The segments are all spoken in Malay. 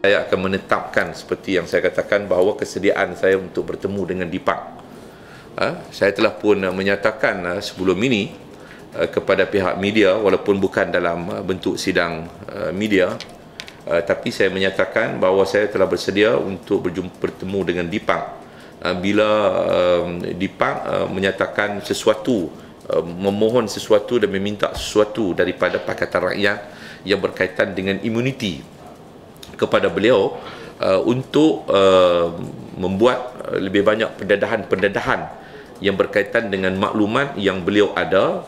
Saya akan menetapkan seperti yang saya katakan bahawa kesediaan saya untuk bertemu dengan Dipak. Saya telah pun menyatakan sebelum ini kepada pihak media, walaupun bukan dalam bentuk sidang media, tapi saya menyatakan bahawa saya telah bersedia untuk bertemu dengan Dipak bila Dipak menyatakan sesuatu, memohon sesuatu dan meminta sesuatu daripada Pakatan Rakyat yang berkaitan dengan imuniti kepada beliau untuk membuat lebih banyak pendedahan yang berkaitan dengan maklumat yang beliau ada,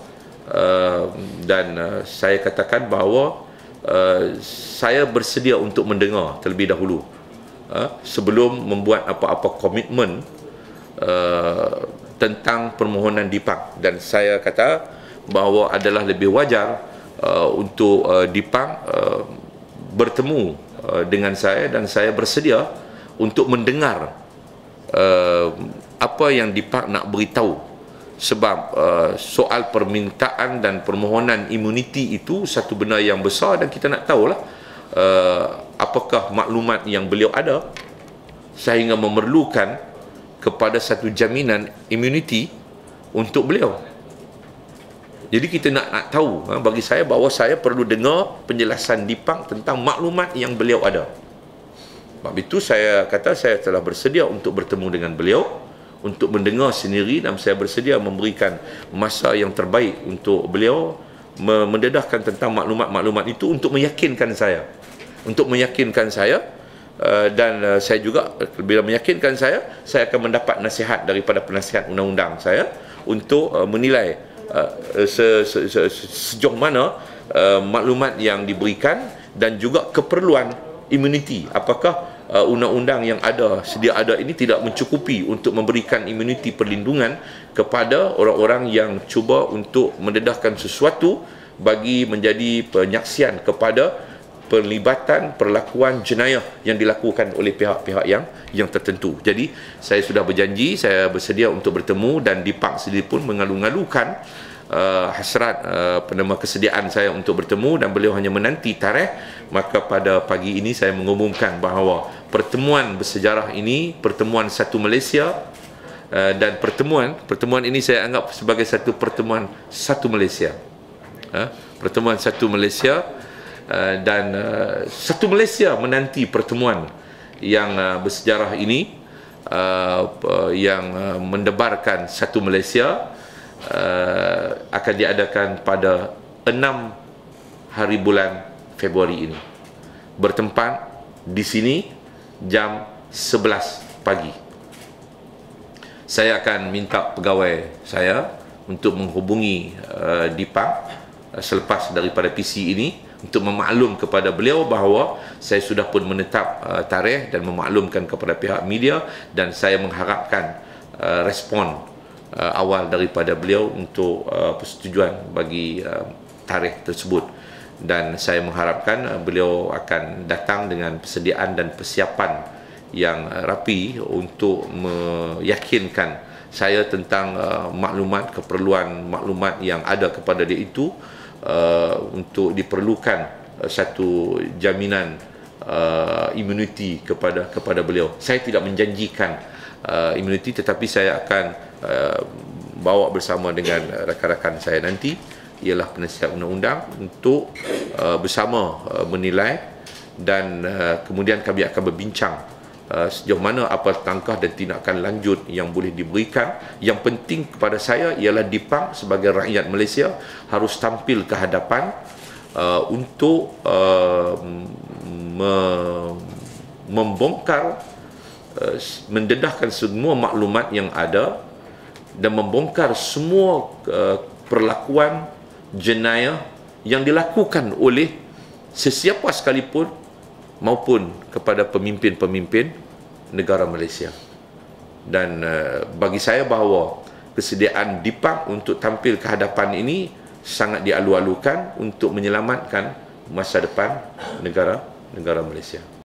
dan saya katakan bahawa saya bersedia untuk mendengar terlebih dahulu sebelum membuat apa-apa komitmen tentang permohonan Dipak. Dan saya kata bahawa adalah lebih wajar untuk Dipak bertemu dengan saya, dan saya bersedia untuk mendengar apa yang Dipak nak beritahu, sebab soal permintaan dan permohonan imuniti itu satu benda yang besar, dan kita nak tahulah apakah maklumat yang beliau ada sehingga memerlukan kepada satu jaminan imuniti untuk beliau. Jadi kita nak tahu, bagi saya, bahawa saya perlu dengar penjelasan Dipak tentang maklumat yang beliau ada. Sebab itu saya kata saya telah bersedia untuk bertemu dengan beliau, untuk mendengar sendiri, dan saya bersedia memberikan masa yang terbaik untuk beliau mendedahkan tentang maklumat-maklumat itu untuk meyakinkan saya. Dan saya juga, bila meyakinkan saya akan mendapat nasihat daripada penasihat undang-undang saya untuk menilai sejauh mana maklumat yang diberikan dan juga keperluan imuniti. Apakah undang-undang yang sedia ada ini tidak mencukupi untuk memberikan imuniti perlindungan kepada orang-orang yang cuba untuk mendedahkan sesuatu bagi menjadi penyaksian kepada perlibatan perlakuan jenayah yang dilakukan oleh pihak-pihak yang tertentu. Jadi saya sudah berjanji, saya bersedia untuk bertemu, dan Dipak sendiri pun mengalu-alukan hasrat kesediaan saya untuk bertemu, dan beliau hanya menanti tarikh. Maka pada pagi ini saya mengumumkan bahawa pertemuan bersejarah ini, pertemuan satu Malaysia, dan pertemuan ini saya anggap sebagai satu pertemuan satu Malaysia. Pertemuan satu Malaysia, dan satu Malaysia menanti pertemuan yang bersejarah ini, yang mendebarkan satu Malaysia, akan diadakan pada 6 hari bulan Februari ini, bertempat di sini jam 11 pagi. Saya akan minta pegawai saya untuk menghubungi Dipak selepas daripada PC ini, untuk memaklum kepada beliau bahawa saya sudah pun menetap tarikh dan memaklumkan kepada pihak media, dan saya mengharapkan respon awal daripada beliau untuk persetujuan bagi tarikh tersebut. Dan saya mengharapkan beliau akan datang dengan persediaan dan persiapan yang rapi untuk meyakinkan saya tentang keperluan maklumat yang ada kepada dia itu, untuk diperlukan satu jaminan imuniti kepada beliau. Saya tidak menjanjikan imuniti, tetapi saya akan bawa bersama dengan rakan-rakan saya nanti, ialah penasihat undang-undang, untuk bersama menilai, dan kemudian kami akan berbincang sejauh mana apa langkah dan tindakan lanjut yang boleh diberikan. Yang penting kepada saya ialah Dipak sebagai rakyat Malaysia harus tampil ke hadapan untuk membongkar, mendedahkan semua maklumat yang ada, dan membongkar semua perlakuan jenayah yang dilakukan oleh sesiapa sekalipun, maupun kepada pemimpin-pemimpin negara Malaysia. Dan bagi saya bahawa kesediaan Dipak untuk tampil ke hadapan ini sangat dialu-alukan untuk menyelamatkan masa depan negara Malaysia.